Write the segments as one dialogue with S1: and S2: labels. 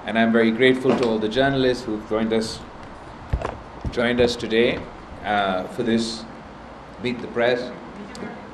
S1: And I'm very grateful to all the journalists who've joined us today for this Meet the Press.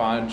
S1: 5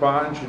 S1: 5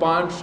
S1: 5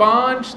S1: 5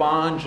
S1: 5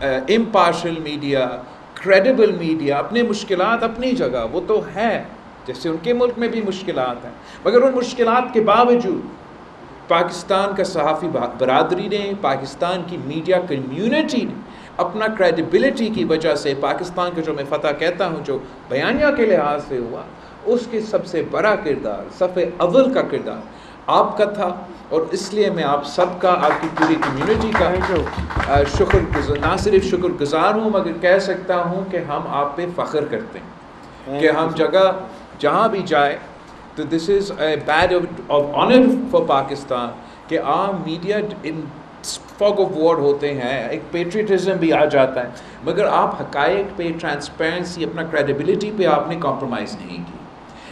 S1: impartial media, credible media, اپنے مشکلات اپنی جگہ وہ تو ہے، جیسے ان کے ملک میں بھی مشکلات ہیں، مگر ان مشکلات کے باوجود پاکستان کا صحافی برادری نے، پاکستان کی میڈیا کمیونٹی نے اپنا کریڈیبلٹی کی وجہ سے پاکستان کا جو میں فتح کہتا ہوں جو بیانیہ کے لحاظ سے ہوا، اس کے سب سے بڑا کردار، صفِ اول کا کردار آپ کا تھا، اور اس لیے میں آپ سب کا، آپ کی پوری کمیونٹی کا نہ صرف شکر گزار ہوں مگر کہہ سکتا ہوں کہ ہم آپ پہ فخر کرتے ہیں کہ ہم جہاں بھی جائے تو this is a bed of honour for Pakistan کہ عام media in fog of war ہوتے ہیں، ایک پیٹریٹزم بھی آ جاتا ہے، مگر آپ حقائق پہ، ٹرانسپیرنسی، اپنا کریڈیبلٹی پہ آپ نے کمپرومائز نہیں کی.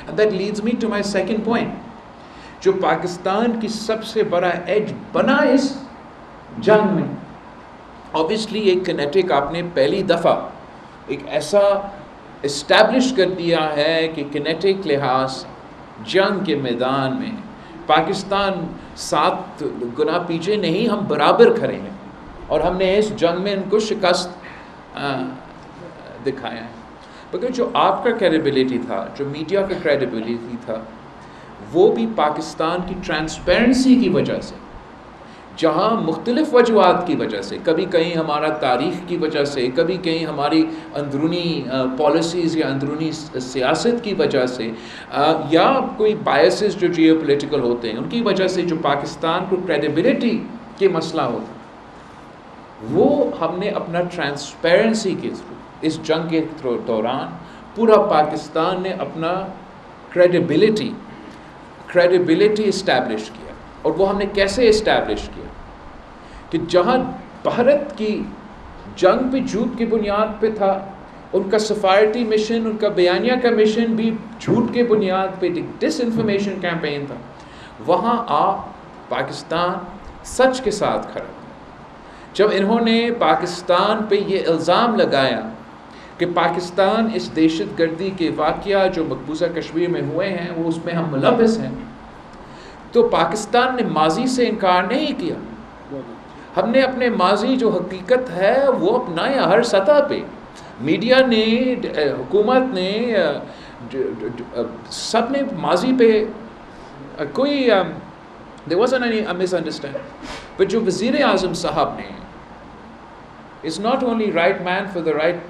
S1: And that leads me to my second point, جو پاکستان کی سب سے بڑا ایج بنا اس جنگ میں. اوبیسلی ایک کنیٹک آپ نے پہلی دفعہ ایک ایسا اسٹیبلش کر دیا ہے کہ کنیٹک لحاظ جنگ کے میدان میں پاکستان 7 گنا پیچھے نہیں، ہم برابر کھڑے ہیں، اور ہم نے اس جنگ میں ان کو شکست دکھایا ہے. مگر جو آپ کا کریڈیبلٹی تھا، جو میڈیا کا کریڈیبلٹی تھا، وہ بھی پاکستان کی ٹرانسپیرنسی کی وجہ سے، جہاں مختلف وجوہات کی وجہ سے، کبھی کہیں ہمارا تاریخ کی وجہ سے، کبھی کہیں ہماری اندرونی پالیسیز یا اندرونی سیاست کی وجہ سے، یا کوئی بائسز جو جیو پولیٹیکل ہوتے ہیں ان کی وجہ سے، جو پاکستان کو کریڈیبلٹی کے مسئلہ ہوتا، وہ ہم نے اپنا ٹرانسپیرنسی کے تھرو اس جنگ کے دوران پورا پاکستان نے اپنا کریڈیبلٹی اسٹیبلش کیا. اور وہ ہم نے کیسے اسٹیبلش کیا کہ جہاں بھارت کی جنگ بھی جھوٹ کی بنیاد پہ تھا، ان کا سفارتی مشن، ان کا بیانیہ کا مشن بھی جھوٹ کے بنیاد پہ ڈس انفارمیشن کیمپین تھا، وہاں آپ پاکستان سچ کے ساتھ کھڑا. جب انہوں نے پاکستان پہ یہ الزام لگایا کہ پاکستان اس دہشت گردی کے واقعہ جو مقبوضہ کشمیر میں ہوئے ہیں وہ اس میں ہم ملوث ہیں، تو پاکستان نے ماضی سے انکار نہیں کیا. ہم نے اپنے ماضی جو حقیقت ہے وہ اپنایا ہر سطح پہ. میڈیا نے، حکومت نے، سب نے ماضی پہ کوئی there wasn't any misunderstanding. but جو وزیر اعظم صاحب نے it's not only right man for the right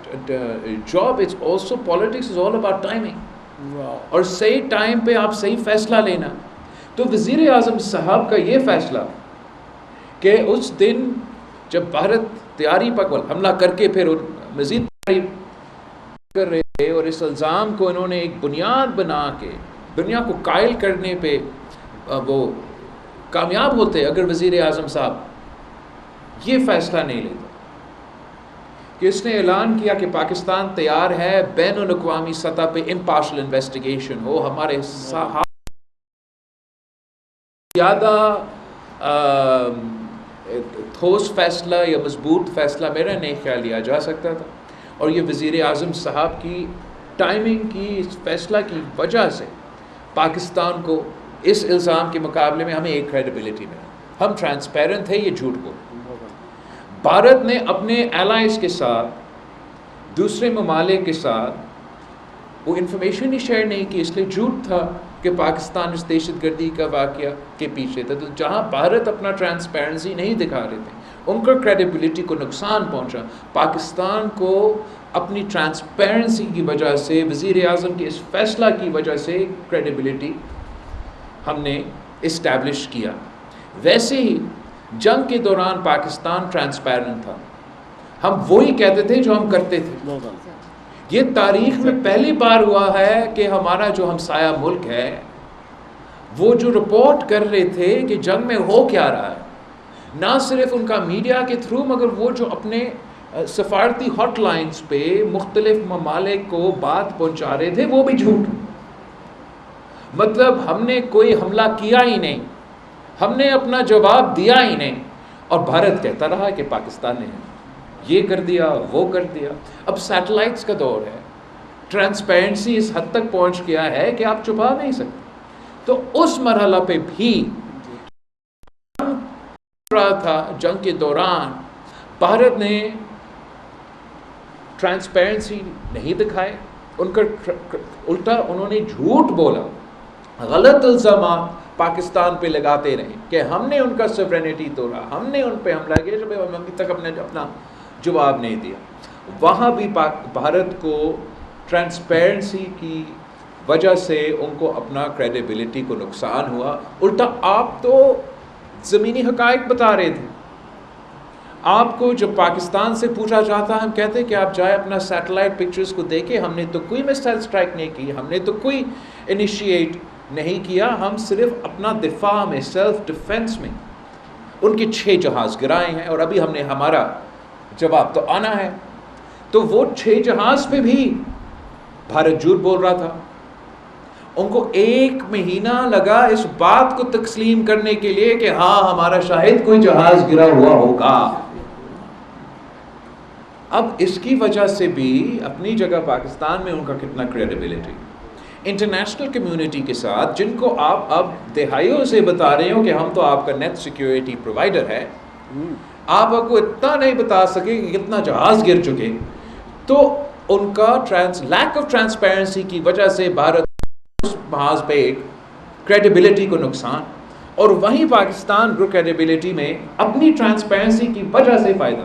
S1: job, it's also politics is all about timing. اور صحیح ٹائم پہ آپ صحیح فیصلہ لینا. تو وزیر اعظم صاحب کا یہ فیصلہ کہ اس دن جب بھارت تیاری پر حملہ کر کے پھر مزید تیاری کر رہے تھے، اور اس الزام کو انہوں نے ایک بنیاد بنا کے دنیا کو قائل کرنے پہ وہ کامیاب ہوتے اگر وزیر اعظم صاحب یہ فیصلہ نہیں لیتے کہ اس نے اعلان کیا کہ پاکستان تیار ہے بین الاقوامی سطح پہ امپارشل انویسٹیگیشن ہو. ہمارے زیادہ ٹھوس فیصلہ یا مضبوط فیصلہ میرا نہیں خیال لیا جا سکتا تھا، اور یہ وزیر اعظم صاحب کی ٹائمنگ کی، اس فیصلہ کی وجہ سے پاکستان کو اس الزام کے مقابلے میں ہمیں ایک کریڈیبلٹی ملی. ہم ٹرانسپیرنٹ تھے، یہ جھوٹ کو. بھارت نے اپنے الائز کے ساتھ، دوسرے ممالک کے ساتھ وہ انفارمیشن ہی شیئر نہیں کی، اس لیے جھوٹ تھا کہ پاکستان اس دہشت گردی کا واقعہ کے پیچھے تھا. تو جہاں بھارت اپنا ٹرانسپیرنسی نہیں دکھا رہے تھے، ان کا کریڈیبلٹی کو نقصان پہنچا. پاکستان کو اپنی ٹرانسپیرنسی کی وجہ سے، وزیر اعظم کے اس فیصلہ کی وجہ سے کریڈیبلٹی ہم نے اسٹیبلش کیا. ویسے ہی جنگ کے دوران پاکستان ٹرانسپیرنٹ تھا. ہم وہی کہتے تھے جو ہم کرتے تھے. یہ تاریخ میں پہلی بار ہوا ہے کہ ہمارا جو ہمسایہ ملک ہے وہ جو رپورٹ کر رہے تھے کہ جنگ میں ہو کیا رہا ہے، نہ صرف ان کا میڈیا کے تھرو مگر وہ جو اپنے سفارتی ہاٹ لائنز پہ مختلف ممالک کو بات پہنچا رہے تھے، وہ بھی جھوٹ. مطلب ہم نے کوئی حملہ کیا ہی نہیں، ہم نے اپنا جواب دیا ہی نہیں، اور بھارت کہتا رہا کہ پاکستان نے یہ کر دیا، وہ کر دیا. اب سیٹلائٹس کا دور ہے، ٹرانسپیرنسی اس حد تک پہنچ گیا ہے کہ آپ چھپا نہیں سکتے. تو اس مرحلہ پہ بھی رہا تھا جنگ کے دوران بھارت نے ٹرانسپیرنسی نہیں دکھائے، ان کا الٹا انہوں نے جھوٹ بولا، غلط الزامات پاکستان پہ لگاتے رہے کہ ہم نے ان کا سورینٹی توڑا، ہم نے ان پہ حملہ کیا، جب ہم ابھی تک اپنا جواب نہیں دیا۔ وہاں بھی بھارت کو ٹرانسپیرنسی کی وجہ سے ان کو اپنا کریڈیبلٹی کو نقصان ہوا۔ الٹا آپ تو زمینی حقائق بتا رہے تھے، آپ کو جب پاکستان سے پوچھا جاتا ہم کہتے کہ آپ جائے اپنا سیٹلائٹ پکچرز کو دیکھیں، ہم نے تو کوئی میسائل اسٹرائک نہیں کی، ہم نے تو کوئی انیشیٹ نہیں کیا، ہم صرف اپنا دفاع میں، سیلف ڈیفنس میں ان کے 6 جہاز گرائے ہیں، اور ابھی ہم نے ہمارا جواب تو آنا ہے۔ تو وہ 6 جہاز پہ بھی بھارت جھوٹ بول رہا تھا۔ ان کو 1 مہینہ لگا اس بات کو تسلیم کرنے کے لیے کہ ہاں ہمارا شاید کوئی جہاز گرا ہوا ہوگا۔ اب اس کی وجہ سے بھی اپنی جگہ پاکستان میں ان کا کتنا کریڈیبلٹی انٹرنیشنل کمیونٹی کے ساتھ، جن کو آپ اب دہائیوں سے بتا رہے ہو کہ ہم تو آپ کا نیٹ سیکیورٹی پرووائڈر ہے، آپ کو اتنا نہیں بتا سکے کہ کتنا جہاز گر چکے۔ تو ان کا لیک آف ٹرانسپیرنسی کی وجہ سے بھارت اس محاذ پہ ایک کریڈیبلٹی کو نقصان، اور وہیں پاکستان کو کریڈیبلٹی میں اپنی ٹرانسپیرنسی کی وجہ سے فائدہ۔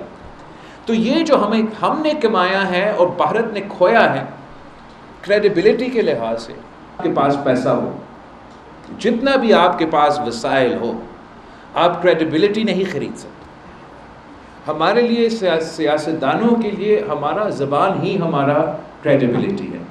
S1: تو یہ جو ہم نے کمایا ہے اور بھارت نے کھویا ہے کریڈیبلٹی کے لحاظ سے، آپ کے پاس پیسہ ہو، جتنا بھی آپ کے پاس وسائل ہو، آپ کریڈیبلٹی نہیں خرید سکتے۔ ہمارے لیے سیاستدانوں کے لیے ہمارا زبان ہی ہمارا کریڈیبلٹی ہے۔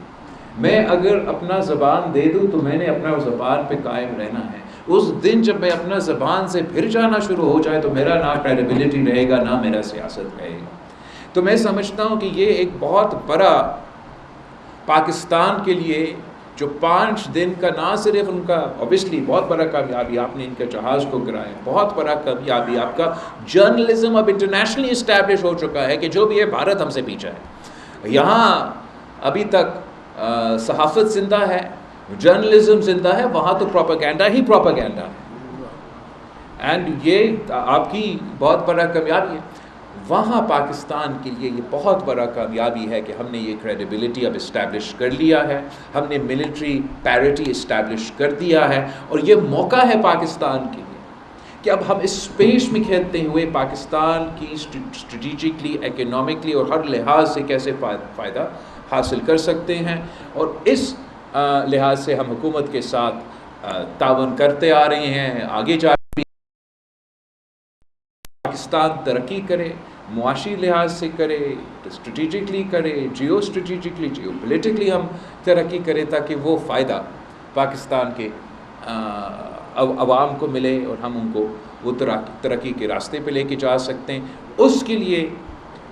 S1: میں اگر اپنا زبان دے دوں تو میں نے اپنا زبان پہ قائم رہنا ہے۔ اس دن جب میں اپنا زبان سے پھر جانا شروع ہو جائے تو میرا نہ کریڈیبلٹی رہے گا، نہ میرا سیاست رہے گا۔ تو میں سمجھتا ہوں کہ یہ ایک بہت بڑا پاکستان کے لیے جو 5 دن کا، نہ صرف ان کا اوبیسلی بہت بڑا کامیابی، آپ نے ان کے جہاز کو گرایا، بہت بڑا کامیابی، آپ کا جرنلزم اب انٹرنیشنلی اسٹیبلش ہو چکا ہے کہ جو بھی ہے بھارت ہم سے پیچھا ہے۔ یہاں ابھی تک صحافت زندہ ہے، جرنلزم زندہ ہے، وہاں تو پروپیگنڈا ہی پروپیگنڈا ہے، اینڈ یہ آپ کی بہت بڑا کامیابی ہے۔ وہاں پاکستان کے لیے یہ بہت بڑا کامیابی ہے کہ ہم نے یہ کریڈیبلٹی اب اسٹیبلش کر لیا ہے، ہم نے ملٹری پیرٹی اسٹیبلش کر دیا ہے، اور یہ موقع ہے پاکستان کے لیے کہ اب ہم اس اسپیس میں کھیلتے ہوئے پاکستان کی اسٹریٹجکلی، اکنامکلی اور ہر لحاظ سے کیسے فائدہ حاصل کر سکتے ہیں، اور اس لحاظ سے ہم حکومت کے ساتھ تعاون کرتے آ رہے ہیں۔ آگے جا پاکستان ترقی کرے، معاشی لحاظ سے کرے، اسٹریٹجکلی کرے، جیو اسٹریٹجکلی، جیو پولیٹکلی ہم ترقی کرے، تاکہ وہ فائدہ پاکستان کے عوام کو ملے اور ہم ان کو وہ ترقی کے راستے پہ لے کے جا سکتے ہیں۔ اس کے لیے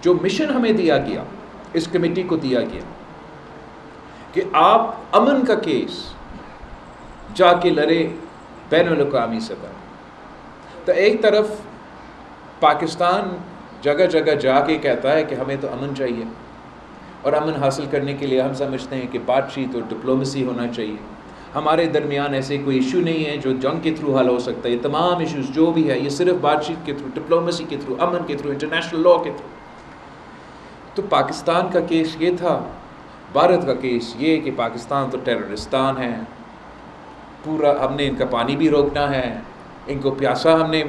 S1: جو مشن ہمیں دیا گیا، اس کمیٹی کو دیا گیا کہ آپ امن کا کیس جا کے لڑے بین الاقوامی سطح، تو ایک طرف پاکستان جگہ جگہ جا کے کہتا ہے کہ ہمیں تو امن چاہیے، اور امن حاصل کرنے کے لیے ہم سمجھتے ہیں کہ بات چیت اور ڈپلومیسی ہونا چاہیے۔ ہمارے درمیان ایسے کوئی ایشو نہیں ہے جو جنگ کے تھرو حل ہو سکتا ہے، یہ تمام ایشوز جو بھی ہے یہ صرف بات چیت کے تھرو، ڈپلومیسی کے تھرو، امن کے تھرو، انٹرنیشنل لاء کے تھرو۔ تو پاکستان کا کیس یہ تھا، بھارت کا کیس یہ کہ پاکستان تو ٹیررستان ہے، پورا ہم نے ان کا پانی بھی روکنا ہے، ان کو پیاسا ہم نے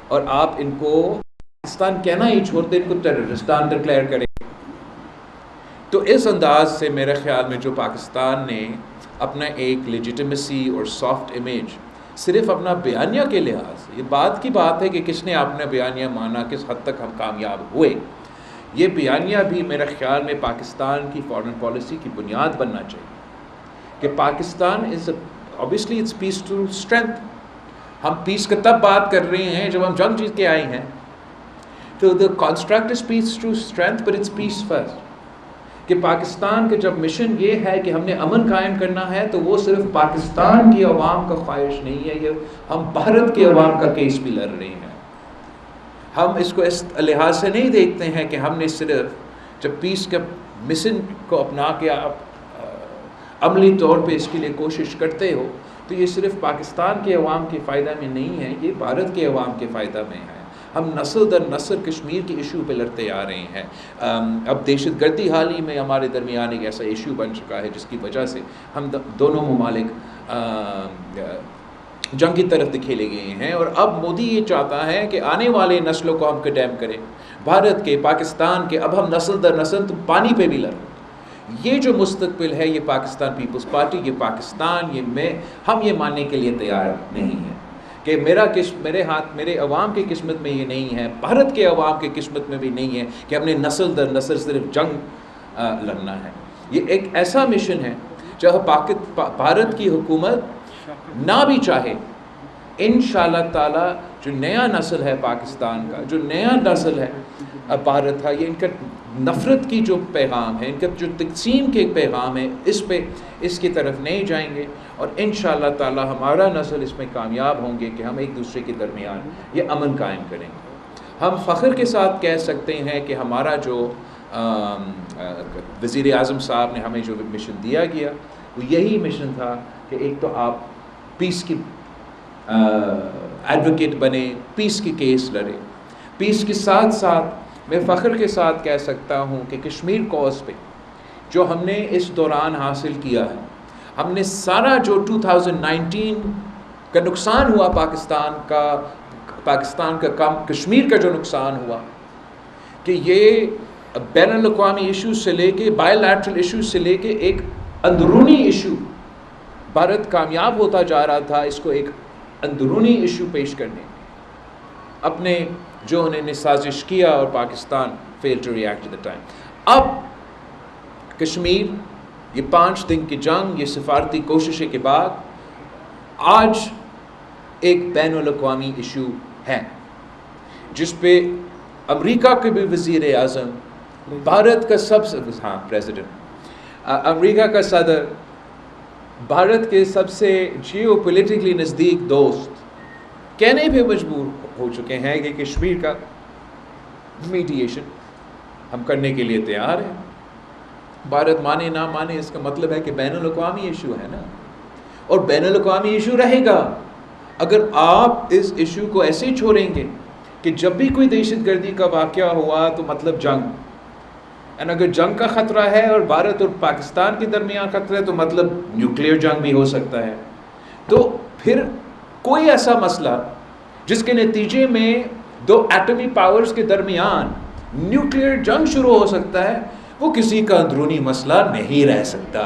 S1: اور آپ ان کو پاکستان کہنا ہی چھوڑ دیں، ان کو ٹیررستان ڈکلیئر کریں۔ تو اس انداز سے میرے خیال میں جو پاکستان نے اپنا ایک لیجیٹیمیسی اور سافٹ امیج صرف اپنا بیانیہ کے لحاظ سے، یہ بات کی بات ہے کہ کس نے اپنا بیانیہ مانا، کس حد تک ہم کامیاب ہوئے، یہ بیانیہ بھی میرے خیال میں پاکستان کی فارن پالیسی کی بنیاد بننا چاہیے کہ Pakistan obviously it's peace to strength۔ ہم پیس کا تب بات کر رہے ہیں جب ہم جنگ جیت کے آئے ہیں، تو the construct is peace to strength but it's peace first، کہ پاکستان کا جب مشن یہ ہے کہ ہم نے امن قائم کرنا ہے تو وہ صرف پاکستان کی عوام کا خواہش نہیں ہے، یہ ہم بھارت کی عوام کا کیس بھی لڑ رہے ہیں۔ ہم اس کو اس لحاظ سے نہیں دیکھتے ہیں کہ ہم نے صرف جب پیس کا مشن کو اپنا کے آپ عملی طور پہ اس کے لیے کوشش کرتے ہو تو یہ صرف پاکستان کے عوام کے فائدہ میں نہیں ہے، یہ بھارت کے عوام کے فائدہ میں ہے۔ ہم نسل در نسل کشمیر کی ایشو پہ لڑتے آ رہے ہیں. اب دہشت گردی حال ہی میں ہمارے درمیان ایک ایسا ایشو بن چکا ہے جس کی وجہ سے ہم دونوں ممالک جنگ کی طرف دکھیلے گئے ہیں. اور اب مودی یہ چاہتا ہے کہ آنے والے نسلوں کو ہم کنڈیم کریں, بھارت کے, پاکستان کے. اب ہم نسل در نسل تو پانی پہ بھی لڑ رہے ہیں. یہ جو مستقبل ہے یہ پاکستان پیپلز پارٹی, یہ پاکستان, ہم یہ ماننے کے لیے تیار نہیں ہیں کہ میرے ہاتھ, میرے عوام کی قسمت میں یہ نہیں ہے, بھارت کے عوام کی قسمت میں بھی نہیں ہے کہ ہم نے نسل در نسل صرف جنگ لڑنا ہے. یہ ایک ایسا مشن ہے جہاں بھارت کی حکومت نہ بھی چاہے, انشاءاللہ تعالی جو نیا نسل ہے پاکستان کا, جو نیا نسل ہے بھارت کا, یہ ان کا نفرت کی جو پیغام ہے, ان کا جو تقسیم کے پیغام ہے, اس کی طرف نہیں جائیں گے. اور انشاءاللہ تعالی ہمارا نسل اس میں کامیاب ہوں گے کہ ہم ایک دوسرے کے درمیان یہ امن قائم کریں گے. ہم فخر کے ساتھ کہہ سکتے ہیں کہ ہمارا جو وزیر اعظم صاحب نے ہمیں جو مشن دیا گیا وہ یہی مشن تھا کہ ایک تو آپ پیس کی ایڈوکیٹ بنے, پیس کی کیس لڑے. پیس کے ساتھ ساتھ میں فخر کے ساتھ کہہ سکتا ہوں کہ کشمیر کوز پہ جو ہم نے اس دوران حاصل کیا ہے, ہم نے سارا جو 2019 کا نقصان ہوا پاکستان کا کشمیر کا جو نقصان ہوا, کہ یہ بین الاقوامی ایشوز سے لے کے, بائی لیٹرل ایشوز سے لے کے ایک اندرونی ایشو, بھارت کامیاب ہوتا جا رہا تھا اس کو ایک اندرونی ایشو پیش کرنے میں, اپنے جو انہوں نے سازش کیا, اور Pakistan fail to react at the time. اب کشمیر, یہ 5 دن کی جنگ, یہ سفارتی کوششیں کے بعد آج ایک بین الاقوامی ایشو ہے جس پہ امریکہ کے بھی وزیر اعظم, بھارت کا پریزیڈنٹ, امریکہ کا صدر, بھارت کے سب سے جیو پولیٹیکلی نزدیک دوست کہنے پہ مجبور ہو چکے ہیں کہ کشمیر کا میڈیشن ہم کرنے کے لیے تیار ہیں. بھارت مانے نہ مانے اس کا مطلب ہے کہ بین الاقوامی ایشو ہے نا, اور بین الاقوامی ایشو رہے گا. اگر آپ اس ایشو کو ایسے ہی چھوڑیں گے کہ جب بھی کوئی دہشت گردی کا واقعہ ہوا تو مطلب جنگ, اور اگر جنگ کا خطرہ ہے اور بھارت اور پاکستان کے درمیان خطرہ ہے تو مطلب نیوکلیئر جنگ بھی ہو سکتا ہے. تو پھر کوئی ایسا مسئلہ جس کے نتیجے میں 2 ایٹمی پاورز کے درمیان نیوکلیئر جنگ شروع ہو سکتا ہے, وہ کسی کا اندرونی مسئلہ نہیں رہ سکتا.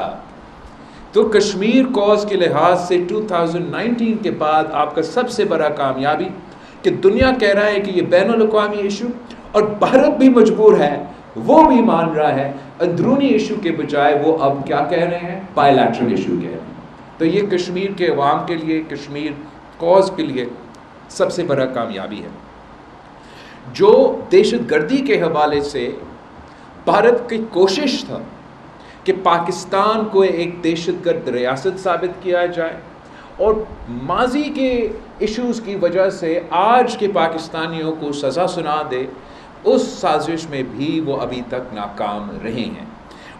S1: تو کشمیر کوز کے لحاظ سے 2019 کے بعد آپ کا سب سے بڑا کامیابی کہ دنیا کہہ رہا ہے کہ یہ بین الاقوامی ایشو, اور بھارت بھی مجبور ہے, وہ بھی مان رہا ہے, اندرونی ایشو کے بجائے وہ اب کیا کہہ رہے ہیں, بائی لیٹرل ایشو کہہ رہے ہیں. تو یہ کشمیر کے عوام کے لیے, کشمیر کوز کے لیے سب سے بڑا کامیابی ہے. جو دہشت گردی کے حوالے سے بھارت کی کوشش تھا کہ پاکستان کو ایک دہشت گرد ریاست ثابت کیا جائے, اور ماضی کے ایشوز کی وجہ سے آج کے پاکستانیوں کو سزا سنا دے, اس سازش میں بھی وہ ابھی تک ناکام رہے ہیں.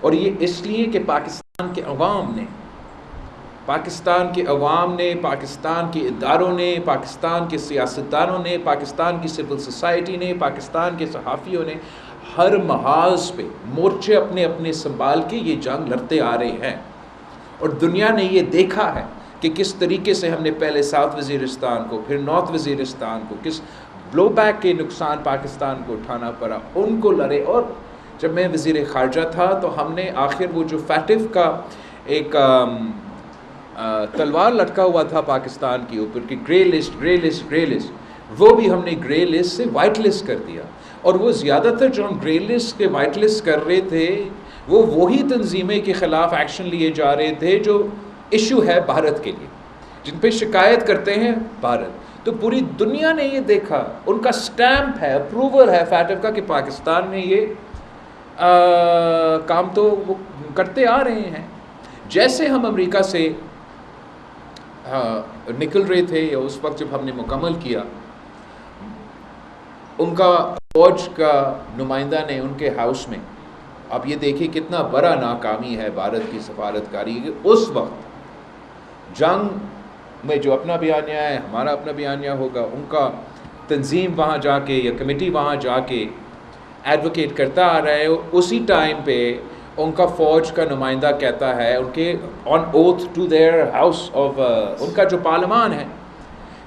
S1: اور یہ اس لیے کہ پاکستان کے عوام نے, پاکستان کے اداروں نے, پاکستان کے سیاستدانوں نے, پاکستان کی سول سوسائٹی نے, پاکستان کے صحافیوں نے ہر محاذ پہ مورچے اپنے اپنے سنبھال کے یہ جنگ لڑتے آ رہے ہیں. اور دنیا نے یہ دیکھا ہے کہ کس طریقے سے ہم نے پہلے ساؤتھ وزیرستان کو, پھر نارتھ وزیرستان کو, کس بلو بیک کے نقصان پاکستان کو اٹھانا پڑا, ان کو لڑے. اور جب میں وزیر خارجہ تھا تو ہم نے آخر وہ جو فیٹف کا ایک تلوار لٹکا ہوا تھا پاکستان کے اوپر کہ گرے لسٹ, وہ بھی ہم نے گرے لسٹ سے وائٹ لسٹ کر دیا. اور وہ زیادہ تر جو ہم گرے لسٹ کے وائٹ لسٹ کر رہے تھے وہ وہی تنظیمیں کے خلاف ایکشن لیے جا رہے تھے جو ایشو ہے بھارت کے لیے, جن پہ شکایت کرتے ہیں بھارت. تو پوری دنیا نے یہ دیکھا, ان کا سٹیمپ ہے, اپروول ہے فیٹف کا کہ پاکستان میں یہ کام تو وہ کرتے آ رہے ہیں. جیسے ہم امریکہ سے نکل رہے تھے, یا اس وقت جب ہم نے مکمل کیا, ان کا فوج کا نمائندہ نے ان کے ہاؤس میں, آپ یہ دیکھیں کتنا بڑا ناکامی ہے بھارت کی سفارتکاری, کہ اس وقت جنگ میں جو اپنا بیانیہ ہے, ہمارا اپنا بیانیہ ہوگا, ان کا تنظیم وہاں جا کے یا کمیٹی وہاں جا کے ایڈوکیٹ کرتا آ رہا ہے، اسی ٹائم پہ ان کا فوج کا نمائندہ کہتا ہے ان کے on oath to their house of ان کا جو پارلیمان ہے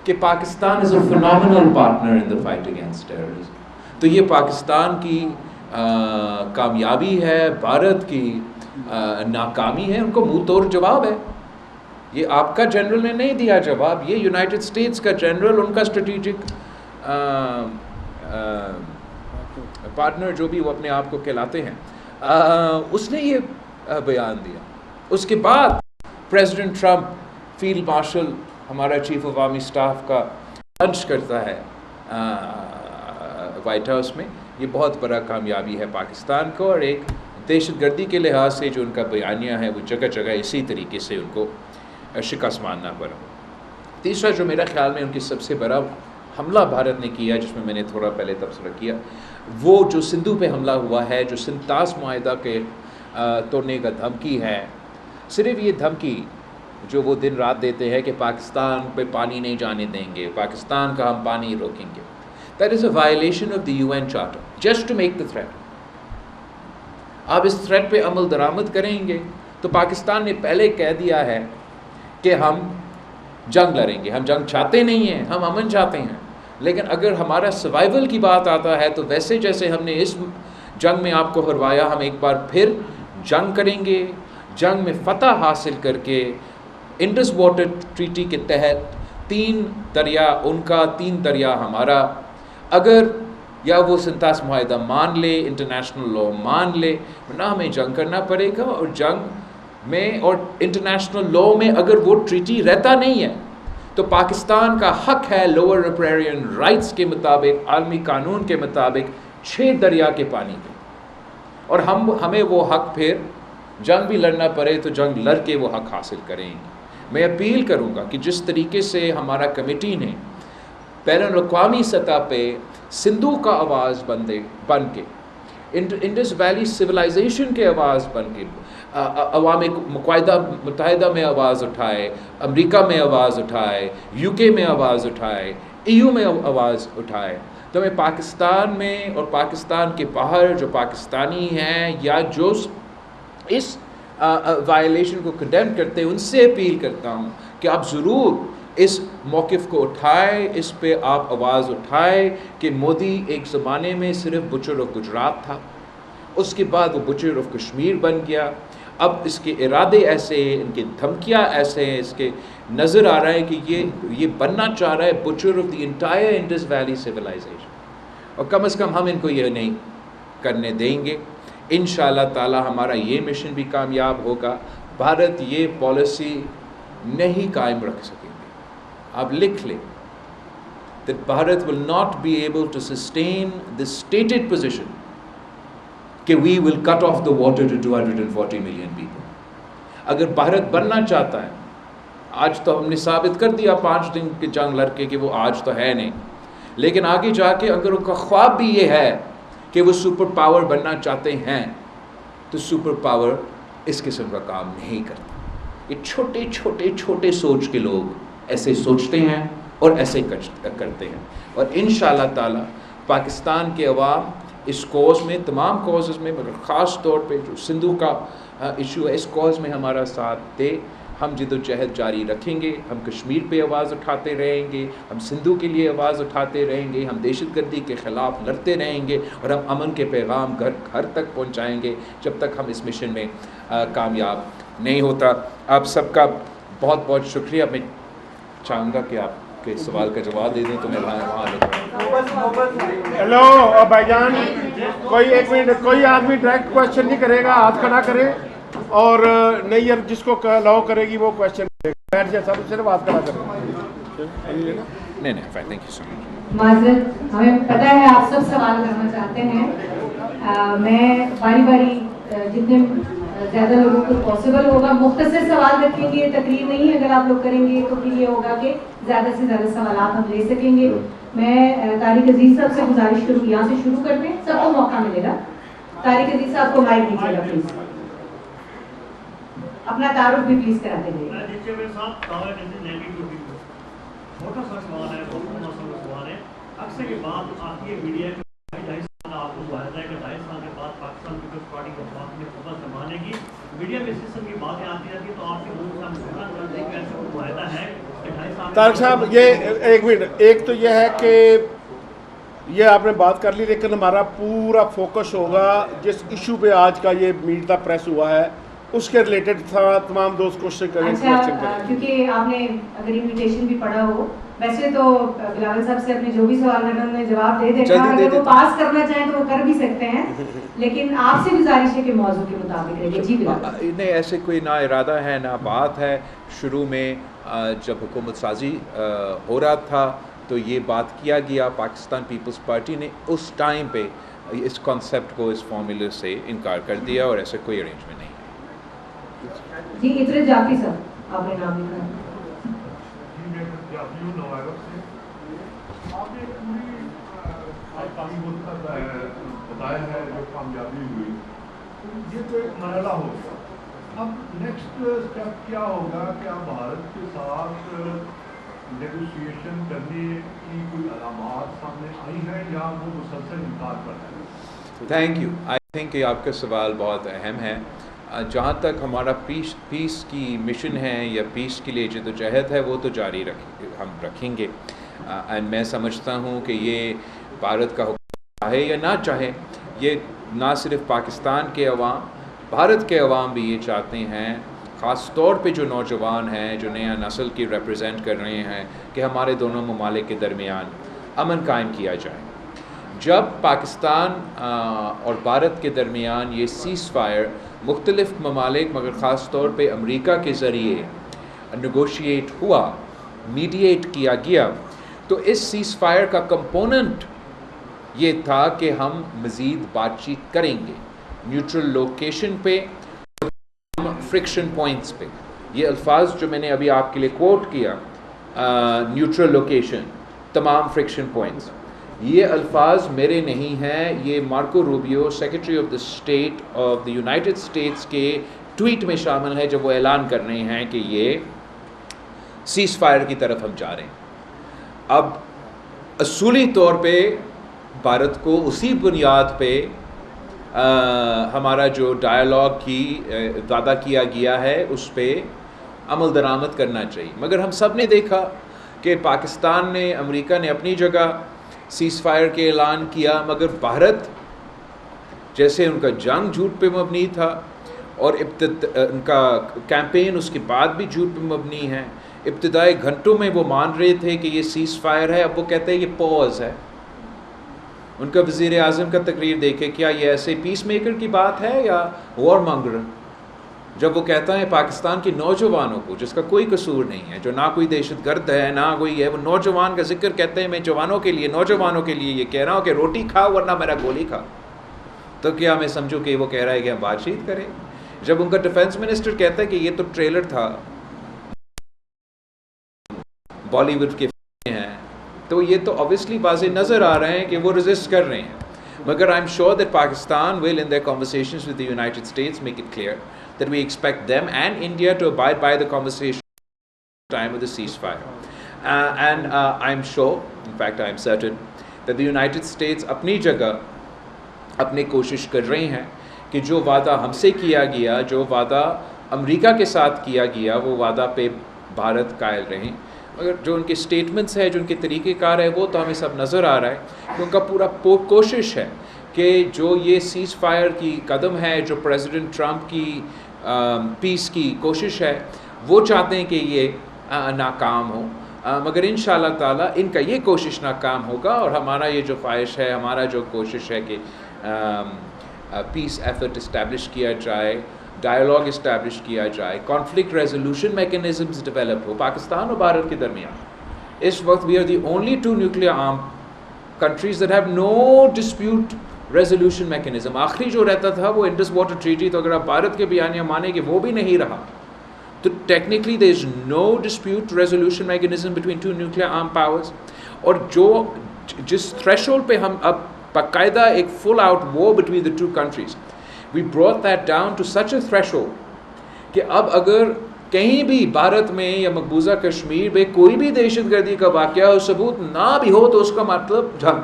S1: کہ Pakistan is a phenomenal partner in the fight against terrorism. تو یہ پاکستان کی کامیابی ہے، بھارت کی ناکامی ہے. ان کو منہ توڑ جواب ہے. یہ آپ کا جنرل نے نہیں دیا جواب، یہ یونائٹڈ اسٹیٹس کا جنرل، ان کا اسٹریٹجک پارٹنر جو بھی وہ اپنے آپ کو کہلاتے ہیں، اس نے یہ بیان دیا. اس کے بعد پریزیڈنٹ ٹرمپ فیلڈ مارشل ہمارا چیف آف آرمی اسٹاف کا لنچ کرتا ہے وائٹ ہاؤس میں. یہ بہت بڑا کامیابی ہے پاکستان کو، اور ایک دہشت گردی کے لحاظ سے جو ان کا بیانیہ ہے وہ جگہ جگہ اسی طریقے سے ان کو شکست ماننا پڑا. تیسرا جو میرا خیال میں ان کی سب سے بڑا حملہ بھارت نے کیا، جس میں نے تھوڑا پہلے تبصرہ کیا، وہ جو سندھو پہ حملہ ہوا ہے، جو سنتاس معاہدہ کے توڑنے کا دھمکی ہے. صرف یہ دھمکی جو وہ دن رات دیتے ہیں کہ پاکستان پہ پانی نہیں جانے دیں گے، پاکستان کا ہم پانی روکیں گے، that is a violation of the UN charter just to make the threat. آپ اس تھریٹ پہ عمل درآمد کریں گے تو پاکستان نے پہلے کہہ دیا ہے کہ ہم جنگ لڑیں گے. ہم جنگ چاہتے نہیں ہیں، ہم امن چاہتے ہیں. لیکن اگر ہمارا سروائیول کی بات آتا ہے تو ویسے جیسے ہم نے اس جنگ میں آپ کو ہروایا، ہم ایک بار پھر جنگ کریں گے. جنگ میں فتح حاصل کر کے انڈس واٹر ٹریٹی کے تحت 3 دریا ان کا، 3 دریا ہمارا. اگر یا وہ سنتاس معاہدہ مان لے، انٹرنیشنل لا مان لے، نہ ہمیں جنگ کرنا پڑے گا. اور جنگ میں اور انٹرنیشنل لا میں اگر وہ ٹریٹی رہتا نہیں ہے تو پاکستان کا حق ہے لوور ریپریرین رائٹس کے مطابق، عالمی قانون کے مطابق 6 دریا کے پانی پہ. اور ہمیں وہ حق پھر جنگ بھی لڑنا پڑے تو جنگ لڑ کے وہ حق حاصل کریں گے. میں اپیل کروں گا کہ جس طریقے سے ہمارا کمیٹی نے بین الاقوامی سطح پہ سندھو کا آواز بن کے، انڈس ویلی سویلائزیشن کے آواز بن کے، عوام متحدہ میں آواز اٹھائے، امریکہ میں آواز اٹھائے، UK میں آواز اٹھائے، EU میں آواز اٹھائے، تو میں پاکستان میں اور پاکستان کے باہر جو پاکستانی ہیں یا جو اس وائلیشن کو کنڈیم کرتے ہیں، ان سے اپیل کرتا ہوں کہ آپ ضرور اس موقف کو اٹھائے، اس پہ آپ آواز اٹھائے کہ مودی ایک زمانے میں صرف بچر آف گجرات تھا، اس کے بعد وہ بچر آف کشمیر بن گیا. اب اس کے ارادے ایسے، ان کی دھمکیاں ایسے ہیں، اس کے نظر آ رہا ہے کہ یہ بننا چاہ رہا ہے butcher of the entire Indus valley civilization. اور کم از کم ہم ان کو یہ نہیں کرنے دیں گے. انشاءاللہ تعالی ہمارا یہ مشن بھی کامیاب ہوگا. بھارت یہ پالیسی نہیں قائم رکھ سکیں گے. آپ لکھ لیں that Bharat will not be able to sustain the stated position کہ we will cut off the water to 240 million people. اگر بھارت بننا چاہتا ہے، آج تو ہم نے ثابت کر دیا 5 دن کی جنگ لڑ کے کہ وہ آج تو ہے نہیں، لیکن آگے جا کے اگر ان کا خواب بھی یہ ہے کہ وہ سپر پاور بننا چاہتے ہیں تو سپر پاور اس قسم کا کام نہیں کرتا. یہ چھوٹے چھوٹے چھوٹے سوچ کے لوگ ایسے سوچتے ہیں اور ایسے کرتے ہیں. اور انشاءاللہ تعالی پاکستان کے عوام اس کوز میں، تمام کوزز میں، مگر خاص طور پہ جو سندھو کا ایشو ہے، اس کوز میں ہمارا ساتھ دے. ہم جد و جہد جاری رکھیں گے. ہم کشمیر پہ آواز اٹھاتے رہیں گے، ہم سندھو کے لیے آواز اٹھاتے رہیں گے، ہم دہشت گردی کے خلاف لڑتے رہیں گے، اور ہم امن کے پیغام گھر تک پہنچائیں گے جب تک ہم اس مشن میں کامیاب نہیں ہوتا. آپ سب کا بہت بہت شکریہ. میں چاہوں گا کہ آپ کے سوال کا جواب دے دیں تو میں وہاں
S2: ہیلو بھائی جان، کوئی 1 منٹ، کوئی آدمی ڈائریکٹ کوشچن نہیں کرے گا، ہاتھ کھڑا کرے، اور نہیں جس کو لاؤ کرے گی وہ کوشچن بیٹھ جائے، سب صرف ہاتھ کھڑا کرے.
S1: نہیں فائن. تھینک یو سو مچ.
S3: معذرت، ہمیں پتہ ہے آپ سب سوال کرنا چاہتے ہیں. میں باری باری جتنے زیادہ لوگوں کو پاسبل ہوگا مختصر سوال رکھیں گے. تقریر نہیں اگر آپ لوگ کریں گے تو پھر یہ ہوگا کہ زیادہ سے زیادہ سوالات ہم لے سکیں گے. میں طارق عزیز صاحب سے گزارش کروں، یہاں سے شروع کرتے ہیں، سب کو موقع ملے گا. طارق عزیز صاحب کو مائک دیجیے گا پلیز. اپنا تعارف بھی پلیز کراتے رہیے.
S4: چھوٹا سا سوال ہے، بہت بڑا سوال ہے. اکثر یہ بات آتی ہے میڈیا میں 2.5 سال آپ کو معاہدہ ہے کہ 2.5 سال کے بعد پاکستان پیپلز پارٹی کو بات میں خبر سنبھالے گی. میڈیا میں اس قسم کی باتیں آتی رہتی ہیں تو آپ کے منہ سے ہم سننا چاہتے ہیں کہ ایسا کوئی معاہدہ ہے کہ 2.5 سال.
S2: طارق صاحب یہ ایک منٹ, ایک تو یہ ہے کہ یہ آپ نے بات کر لی, لیکن ہمارا پورا فوکس ہوگا جس ایشو پہ آج کا یہ میٹ دا پریس ہوا ہے اس کے ریلیٹڈ تمام دوست کوشچن کریں.
S3: اچھا, کیونکہ آپ نے اگر انویٹیشن بھی پڑھا ہو, ویسے تو بلاول صاحب سے اپنے جو بھی سوال کرنا انہوں نے جواب دے دینا, اگر وہ پاس کرنا چاہیں تو وہ کر بھی سکتے ہیں, لیکن آپ سے گزارش ہے کہ موضوع کے مطابق رہیے. جی بلاول.
S1: نہیں, ایسے کوئی نہ ارادہ ہے نہ بات ہے. شروع میں جب حکومت سازی ہو رہا تھا تو یہ بات کیا گیا, پاکستان پیپلز پارٹی نے اس ٹائم پہ اس کانسیپٹ کو, اس فارمولے سے انکار کر دیا اور ایسا کوئی ارینجمنٹ نہیں.
S3: جی اطرت جعفری صاحب آپ نے نام لکھا ہے.
S5: آپ نے پوری پاکستانی ملک کا بتایا ہے جو کامیابی ہوئی, یہ تو ایک مرحلہ ہو گیا. اب نیکسٹ اسٹیپ کیا ہوگا؟ کیا بھارت کے ساتھ نیگوشیشن کرنے کی کوئی علامات سامنے آئی ہیں یا وہ مسلسل انکار کر رہے ہیں؟
S1: Thank you. آئی تھنک کہ آپ کا سوال بہت اہم ہے. جہاں تک ہمارا پیس کی مشن ہے یا پیس کے لیے جدوجہد ہے وہ تو جاری ہم رکھیں گے. اینڈ میں سمجھتا ہوں کہ یہ بھارت کا حکومت چاہے یا نہ چاہے, یہ نہ صرف پاکستان کے عوام, بھارت کے عوام بھی یہ چاہتے ہیں, خاص طور پہ جو نوجوان ہیں, جو نیا نسل کی ریپرزینٹ کر رہے ہیں, کہ ہمارے دونوں ممالک کے درمیان امن قائم کیا جائے. جب پاکستان اور بھارت کے درمیان یہ سیز فائر مختلف ممالک مگر خاص طور پہ امریکہ کے ذریعے نیگوشیٹ ہوا, میڈیٹ کیا گیا, تو اس سیز فائر کا کمپوننٹ یہ تھا کہ ہم مزید بات چیت کریں گے نیوٹرل لوکیشن پہ, فرکشن پوائنٹس پہ. یہ الفاظ جو میں نے ابھی آپ کے لیے کوٹ کیا, نیوٹرل لوکیشن, تمام فرکشن پوائنٹس, یہ الفاظ میرے نہیں ہیں, یہ Marco Rubio secretary of the state of the United States کے ٹویٹ میں شامل ہے جب وہ اعلان کر رہے ہیں کہ یہ سیز فائر کی طرف ہم جا رہے ہیں. اب اصولی طور پہ بھارت کو اسی بنیاد پہ ہمارا جو ڈائیلاگ کی وعدہ کیا گیا ہے اس پہ عمل درآمد کرنا چاہیے. مگر ہم سب نے دیکھا کہ پاکستان نے, امریکہ نے اپنی جگہ سیز فائر کے اعلان کیا, مگر بھارت جیسے ان کا جنگ جھوٹ پہ مبنی تھا اور ان کا کیمپین اس کے بعد بھی جھوٹ پہ مبنی ہے. ابتدائی گھنٹوں میں وہ مان رہے تھے کہ یہ سیز فائر ہے, اب وہ کہتے ہیں یہ پوز ہے. ان کا وزیر اعظم کا تقریر دیکھے, کیا یہ ایسے پیس میکر کی بات ہے یا وار مانگر؟ جب وہ کہتا ہے پاکستان کے نوجوانوں کو, جس کا کوئی قصور نہیں ہے, جو نہ کوئی دہشت گرد ہے نہ کوئی ہے, وہ نوجوان کا ذکر کہتے ہیں, میں جوانوں کے لیے, نوجوانوں کے لیے یہ کہہ رہا ہوں کہ روٹی کھاؤ ورنہ میرا گولی کھاؤ. تو کیا میں سمجھوں کہ وہ کہہ رہا ہے کہ ہم بات چیت کریں؟ جب ان کا ڈیفنس منسٹر کہتا ہے کہ یہ تو ٹریلر تھا, بالی ووڈ کے ہیں, تو یہ تو obviously واضح نظر آ رہے ہیں کہ وہ ریزسٹ کر رہے ہیں. مگر I'm sure that Pakistan will in their conversations with the United States make it clear that we expect them and India to abide by the conversation time of the ceasefire. And I'm sure, in fact I'm certain, that the United States اپنی جگہ اپنی کوشش کر رہے ہیں کہ جو وعدہ ہم سے کیا گیا, جو وعدہ امریکہ کے ساتھ کیا گیا, وہ وعدہ پہ بھارت قائل رہیں. مگر جو ان کے سٹیٹمنٹس ہیں, جو ان کے طریقہ کار ہے, وہ تو ہمیں سب نظر آ رہا ہے کہ ان کا پورا کوشش ہے کہ جو یہ سیز فائر کی قدم ہے, جو پریزیڈنٹ ٹرمپ کی پیس کی کوشش ہے, وہ چاہتے ہیں کہ یہ ناکام ہو. مگر انشاءاللہ تعالیٰ ان کا یہ کوشش ناکام ہوگا, اور ہمارا یہ جو خواہش ہے, ہمارا جو کوشش ہے کہ پیس ایفرٹ اسٹیبلش کیا جائے, ڈائیلاگ اسٹیبلش کیا جائے, کانفلکٹ ریزولوشن میکنزمز ڈیولپ ہو پاکستان اور بھارت کے درمیان. اس وقت we are the only two nuclear arm countries that have no dispute resolution mechanism. آخری جو رہتا تھا وہ انڈس واٹر ٹریٹی, تو اگر آپ بھارت کے بیانیہ مانیں کہ وہ بھی نہیں رہا, تو technically there is no dispute resolution mechanism between two nuclear arm powers. اور جو جس تھریش ہولڈ پہ ہم اب باقاعدہ ایک full out war between the two countries, we brought that down to such a threshold کہ اب اگر کہیں بھی بھارت میں یا مقبوضہ کشمیر میں کوئی بھی دہشت گردی کا واقعہ اور ثبوت نہ بھی ہو تو اس کا مطلب جنگ.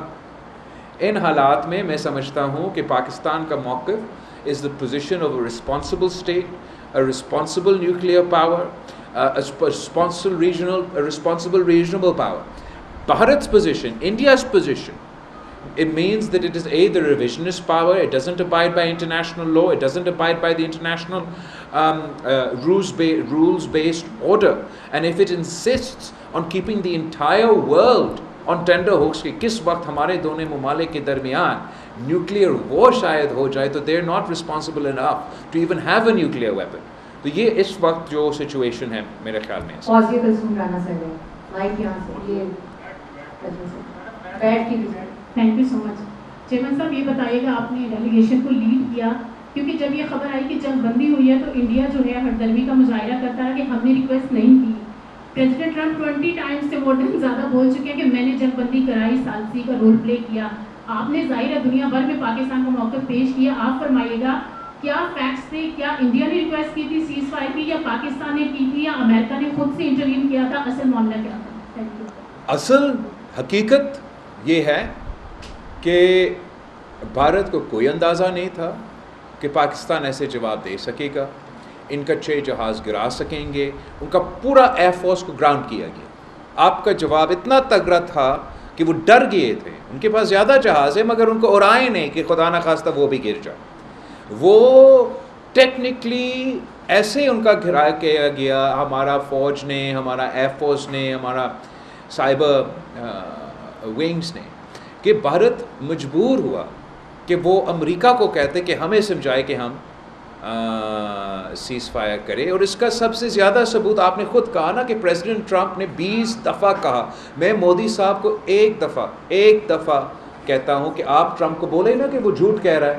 S1: ان حالات میں میں سمجھتا ہوں کہ پاکستان کا موقف is the position of a responsible state, a responsible nuclear power, responsible regional power. Bharat's position, India's position, it means that it is the revisionist power. It doesn't abide by international law. It doesn't abide by the international rules-based order. And if it insists on keeping the entire world on tender hooks کہ کس وقت ہمارے دونوں ممالک کے درمیان nuclear وار شاید ہو جائے تو they're not responsible enough to even have a nuclear weapon. تو یہ اس وقت جو سچویشن ہے میرے خیال میں
S6: thank you so much. Chairman صاحب یہ بتائیے گا آپ نے ڈیلیگیشن کو لیڈ کیا کیونکہ جب یہ خبر آئی کہ جنگ بندی ہوئی ہے تو انڈیا جو ہے ہردرمی کا مظاہرہ کرتا ہے کہ ہم نے ریکویسٹ نہیں کی. پریزیڈنٹ ٹرمپ 20 ٹائمز سے ووٹنگ زیادہ بول چکے ہیں کہ میں نے جنگ بندی کرائی, ثالثی کا رول پلے کیا. آپ نے ظاہر ہے دنیا بھر میں پاکستان کا موقف پیش کیا. آپ فرمائیے گا کیا فیکٹس تھے, کیا انڈیا نے ریکویسٹ کی تھی سیز فائر کی, یا پاکستان نے کی تھی, یا امریکہ نے خود سے انٹروین کیا تھا, اصل معاملہ کیا تھا؟ Thank you.
S1: اصل حقیقت یہ ہے کہ بھارت کو کوئی اندازہ نہیں تھا کہ پاکستان ایسے جواب دے سکے گا. ان کا 6 جہاز گرا سکیں گے, ان کا پورا ایئر فورس کو گراؤنڈ کیا گیا. آپ کا جواب اتنا تگڑا تھا کہ وہ ڈر گئے تھے. ان کے پاس زیادہ جہاز ہے مگر ان کو اڑائے نہیں کہ خدا نہ خواستہ وہ بھی گر جائے. وہ ٹیکنیکلی ایسے ان کا گھیراؤ کیا گیا, ہمارا فوج نے, ہمارا ایئر فورس نے, ہمارا سائبر ونگز نے, کہ بھارت مجبور ہوا کہ وہ امریکہ کو کہتے کہ ہمیں سمجھائے کہ ہم سیز فائر کرے. اور اس کا سب سے زیادہ ثبوت آپ نے خود کہا نا کہ پریزیڈنٹ ٹرمپ نے 20 دفعہ کہا. میں مودی صاحب کو ایک دفعہ کہتا ہوں کہ آپ ٹرمپ کو بولے نا کہ وہ جھوٹ کہہ رہا ہے.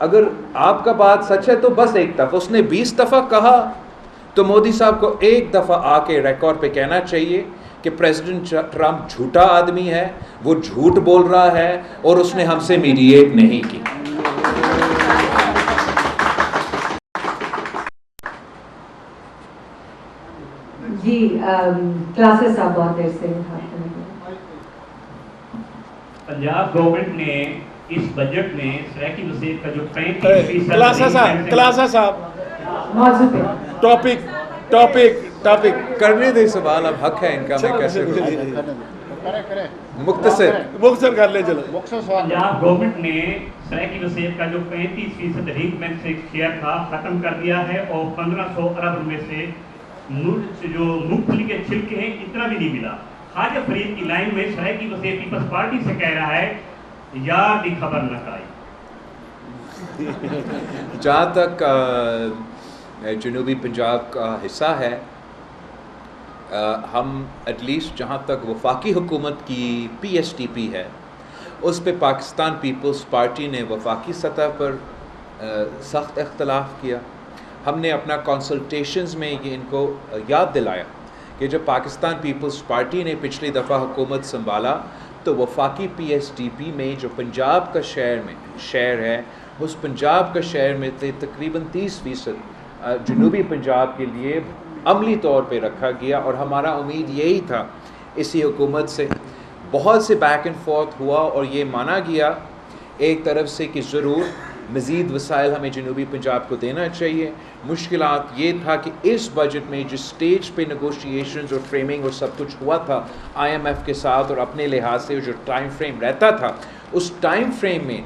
S1: اگر آپ کا بات سچ ہے تو بس ایک دفعہ, اس نے 20 دفعہ کہا تو مودی صاحب کو ایک دفعہ آ کے ریکارڈ پہ کہنا چاہیے کہ پریزیڈنٹ ٹرمپ جھوٹا آدمی ہے, وہ جھوٹ بول رہا ہے اور اس نے ہم سے میڈیٹ نہیں کی.
S3: جی کلاسز صاحب بہت دیر سے
S4: پنجاب گورنمنٹ نے اس بجٹ میں سرائیکی وسیعت کا جو 35%
S2: کلاسا صاحب
S3: موضوع پہ
S2: ٹاپک
S1: کرنے دے سوال. اب حق ہے ان کا, میں کیسے مختصر
S2: کر لے. چلو
S4: پنجاب گورنمنٹ نے سرائیکی وسیعت کا جو 35% رینک بینک سے شیئر تھا ختم کر دیا ہے, اور 1500 ارب روپے سے جو مونگ پھلی کے چھلکے ہیں اتنا بھی نہیں ملا. خواجہ فرید کی لائن میں سرائیکی وسیعت پیپلز پارٹی سے کہہ رہا ہے یار بھی خبر نہ کرائی.
S1: جہاں تک جنوبی پنجاب کا حصہ ہے, ہم ایٹ لیسٹ جہاں تک وفاقی حکومت کی PSTP ہے اس پہ پاکستان پیپلز پارٹی نے وفاقی سطح پر سخت اختلاف کیا. ہم نے اپنا کنسلٹیشنز میں یہ ان کو یاد دلایا کہ جب پاکستان پیپلز پارٹی نے پچھلی دفعہ حکومت سنبھالا تو وفاقی PSTP میں جو پنجاب کا شہر ہے اس پنجاب کا شہر میں تقریباً 30% جنوبی پنجاب کے لیے عملی طور پہ رکھا گیا. اور ہمارا امید یہی تھا اسی حکومت سے. بہت سے بیک اینڈ فورتھ ہوا اور یہ مانا گیا ایک طرف سے کہ ضرور مزید وسائل ہمیں جنوبی پنجاب کو دینا چاہیے. مشکلات یہ تھا کہ اس بجٹ میں جس سٹیج پہ نیگوشیشنز اور فریمنگ اور سب کچھ ہوا تھا IMF کے ساتھ, اور اپنے لحاظ سے جو ٹائم فریم رہتا تھا اس ٹائم فریم میں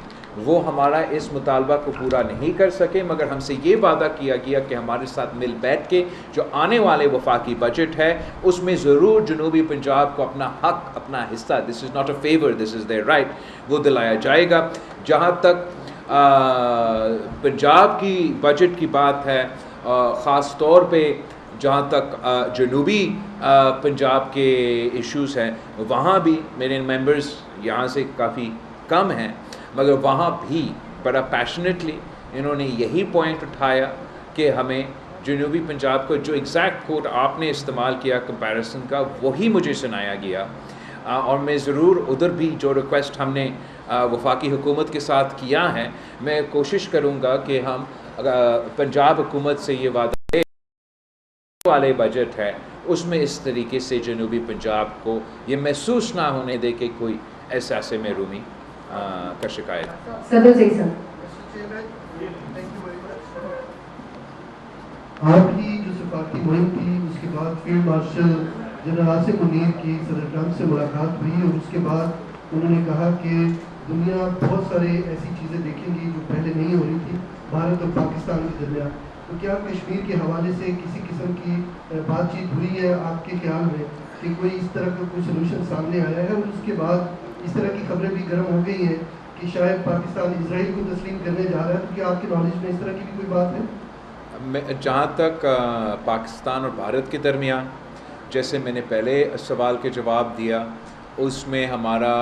S1: وہ ہمارا اس مطالبہ کو پورا نہیں کر سکے. مگر ہم سے یہ وعدہ کیا گیا کہ ہمارے ساتھ مل بیٹھ کے جو آنے والے وفاقی بجٹ ہے اس میں ضرور جنوبی پنجاب کو اپنا حق, اپنا حصہ, this is not a favour, this is their right, وہ دلایا جائے گا. جہاں تک پنجاب کی بجٹ کی بات ہے, خاص طور پہ جہاں تک جنوبی پنجاب کے ایشوز ہیں وہاں بھی میرے ممبرز یہاں سے کافی کم ہیں, مگر وہاں بھی بڑا پیشنیٹلی انہوں نے یہی پوائنٹ اٹھایا کہ ہمیں جنوبی پنجاب کو جو ایگزیکٹ کوٹ آپ نے استعمال کیا کمپیریسن کا وہی مجھے سنایا گیا. اور میں ضرور ادھر بھی جو ریکویسٹ ہم نے وفاقی حکومت کے ساتھ کیا ہے میں کوشش کروں گا کہ ہم پنجاب حکومت سے یہ وعدہ والے بجٹ ہے اس میں اس طریقے سے جنوبی پنجاب کو یہ محسوس نہ ہونے دے کہ کوئی احساس محرومی کا شکایت.
S3: صدر جی سر.
S7: آپ کی جو سفارتی مہم تھی اس کے بعد field marshal general Asim Munir کی صدر ٹرمپ سے ملاقات ہوئی اور اس کے بعد انہوں نے کہا کہ دنیا بہت سارے ایسی چیزیں دیکھیں گی جو پہلے نہیں ہو رہی تھی بھارت اور پاکستان کے درمیان. تو کیا کشمیر کے حوالے سے کسی قسم کی بات چیت ہوئی ہے آپ کے خیال میں کہ کوئی اس طرح کا کوئی سلوشن سامنے آیا ہے؟ اور اس کے بعد اس طرح کی خبریں بھی گرم ہو گئی ہیں کہ شاید پاکستان اسرائیل کو تسلیم کرنے جا رہا ہے. تو کیا آپ کی نالج میں اس طرح کی بھی کوئی بات ہے؟
S1: جہاں تک پاکستان اور بھارت کے درمیان، جیسے میں نے پہلے سوال کے جواب دیا، اس میں ہمارا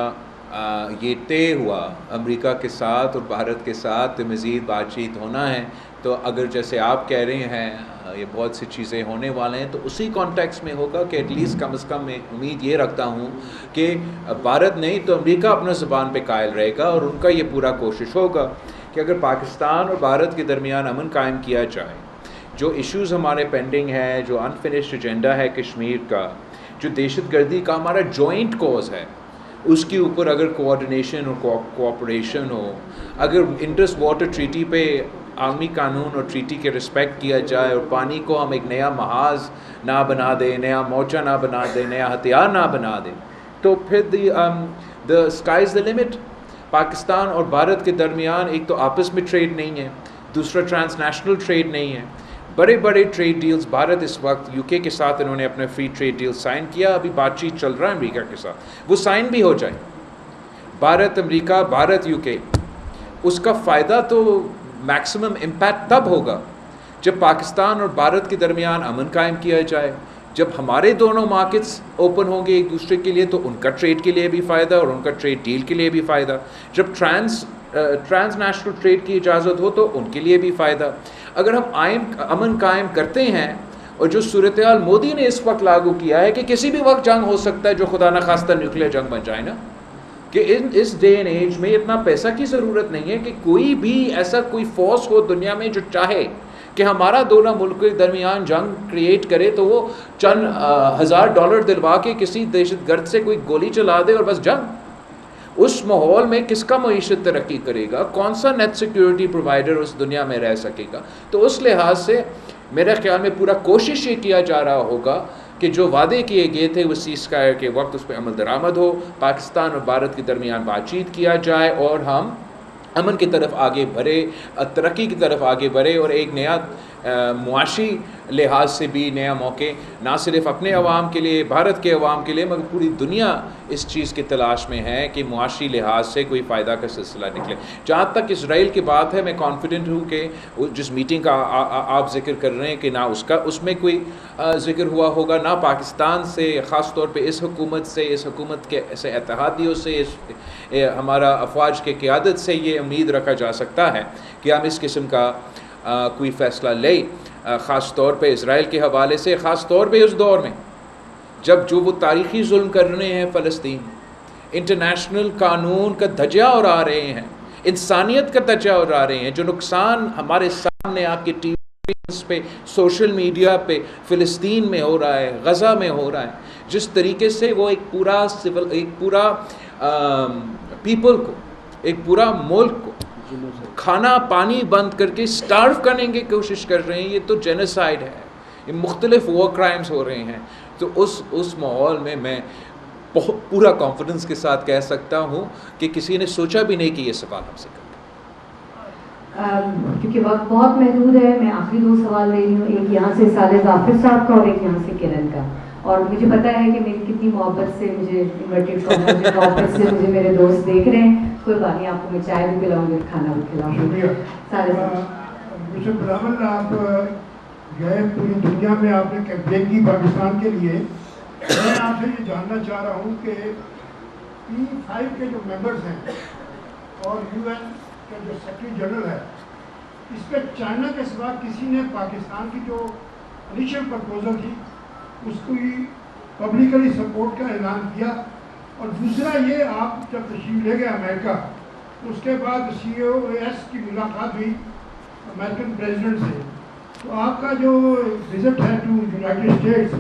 S1: یہ طے ہوا امریکہ کے ساتھ اور بھارت کے ساتھ مزید بات چیت ہونا ہے. تو اگر جیسے آپ کہہ رہے ہیں یہ بہت سی چیزیں ہونے والے ہیں تو اسی کانٹیکس میں ہوگا کہ ایٹ لیسٹ کم از کم میں امید یہ رکھتا ہوں کہ بھارت نہیں تو امریکہ اپنا زبان پہ قائل رہے گا اور ان کا یہ پورا کوشش ہوگا کہ اگر پاکستان اور بھارت کے درمیان امن قائم کیا جائے، جو ایشوز ہمارے پینڈنگ ہے، جو انفنشڈ ایجنڈا ہے کشمیر کا، جو دہشت گردی کا ہمارا جوائنٹ کوز ہے، اس کے اوپر اگر کوآرڈینیشن اور کوآپریشن ہو، اگر انڈس واٹر ٹریٹی پہ عالمی قانون اور ٹریٹی کے رسپیکٹ کیا جائے اور پانی کو ہم ایک نیا محاذ نہ بنا دیں، نیا مورچہ نہ بنا دیں، نیا ہتھیار نہ بنا دیں، تو پھر the sky is the limit. Pakistan اور بھارت کے درمیان ایک تو آپس میں ٹریڈ نہیں ہے، دوسرا ٹرانس نیشنل ٹریڈ نہیں ہے. بڑے بڑے ٹریڈ ڈیلز بھارت اس وقت یو کے ساتھ انہوں نے اپنے فری ٹریڈ ڈیل سائن کیا، ابھی بات چیت چل رہا ہے امریکہ کے ساتھ، وہ سائن بھی ہو جائے. بھارت امریکہ، بھارت یو کے، اس کا فائدہ تو میکسیمم امپیکٹ تب ہوگا جب پاکستان اور بھارت کے درمیان امن قائم کیا جائے، جب ہمارے دونوں مارکیٹس اوپن ہوں گے ایک دوسرے کے لیے تو ان کا ٹریڈ کے لیے بھی فائدہ اور ان کا ٹریڈ ڈیل کے لیے بھی فائدہ. جب ٹرانس نیشنل ٹریڈ کی اجازت ہو تو ان کے لیے بھی فائدہ. اگر ہم امن قائم کرتے ہیں، اور جو صورتحال مودی نے اس وقت لاگو کیا ہے کہ کسی بھی وقت جنگ ہو سکتا ہے جو خدا نخواستہ نیوکلیئر جنگ بن جائے نا، کہ اس ڈے اینڈ ایج میں اتنا پیسہ کی ضرورت نہیں ہے کہ کوئی بھی ایسا کوئی فورس ہو دنیا میں جو چاہے کہ ہمارا دونوں ملک کے درمیان جنگ کریٹ کرے تو وہ چند $1000 دلوا کے کسی دہشت گرد سے کوئی گولی چلا دے اور بس جنگ. اس ماحول میں کس کا معیشت ترقی کرے گا، کون سا نیٹ سیکیورٹی پرووائڈر اس دنیا میں رہ سکے گا. تو اس لحاظ سے میرے خیال میں پورا کوشش یہ کیا جا رہا ہوگا کہ جو وعدے کیے گئے تھے وہ سیز فائر کے وقت اس پہ عمل درآمد ہو، پاکستان اور بھارت کے درمیان بات چیت کیا جائے اور ہم امن کی طرف آگے بڑھے، ترقی کی طرف آگے بڑھے اور ایک نیا معاشی لحاظ سے بھی نیا موقع نہ صرف اپنے عوام کے لیے، بھارت کے عوام کے لیے، مگر پوری دنیا اس چیز کی تلاش میں ہے کہ معاشی لحاظ سے کوئی فائدہ کا سلسلہ نکلے. جہاں تک اسرائیل کی بات ہے، میں کانفیڈنٹ ہوں کہ جس میٹنگ کا آپ ذکر کر رہے ہیں کہ نہ اس میں کوئی ذکر ہوا ہوگا، نہ پاکستان سے، خاص طور پہ اس حکومت کے ایسے اتحادیوں سے، ہمارا افواج کے قیادت سے یہ امید رکھا جا سکتا ہے کہ ہم اس قسم کا کوئی فیصلہ لیں، خاص طور پہ اسرائیل کے حوالے سے، خاص طور پہ اس دور میں جب جو وہ تاریخی ظلم کر رہے ہیں فلسطین، انٹرنیشنل قانون کا دھجا اڑا رہے ہیں، انسانیت کا دھجا اڑا رہے ہیں، جو نقصان ہمارے سامنے آپ کے ٹی وی پہ، سوشل میڈیا پہ فلسطین میں ہو رہا ہے، غزہ میں ہو رہا ہے، جس طریقے سے وہ ایک پورا پیپل کو، ایک پورا ملک کو کھانا پانی بند کر کے سٹارو کرنے کی کوشش کر رہے ہیں، یہ تو جینوسائیڈ ہے، یہ مختلف وار کرائمز ہو رہے ہیں. تو اس ماحول میں پورا کانفیڈنس کے ساتھ کہہ سکتا ہوں کہ کسی نے سوچا بھی نہیں کہ یہ سوال ہم سے کریں.
S3: کیونکہ وقت بہت محدود ہے، میں آخری 2 سوال لے رہی ہوں، ایک یہاں سے صالح ظافر صاحب کا اور ایک یہاں سے کرن کا. اور مجھے پتا ہے کہ میری کتنی محبت سے مجھے انورٹیڈ کارنر محبت سے مجھے میرے دوست دیکھ رہے ہیں. کوئی بات نہیں، آپ کو میں چائے بھی پلاؤں گی، کھانا بھی کھلاؤں گی.
S2: مجھے بلاول، آپ گئے پوری دنیا میں، آپ نے کیمپین کی پاکستان کے لیے. میں آپ سے یہ جاننا چاہ رہا ہوں کہ P5 کے جو ممبرز ہیں اور UN کا جو سیکرٹری جنرل ہے، اس پہ چائنا کے سوا کسی نے پاکستان کی جو انیشل پرپوزل تھی اس کو پبلکلی سپورٹ کا اعلان کیا؟ اور دوسرا یہ، آپ جب تشریف لے گئے امریکہ تو اس کے بعد COS کی ملاقات ہوئی امریکن پریزیڈنٹ سے،
S5: تو آپ کا جو وزٹ ہے ٹو یونائٹیڈ اسٹیٹس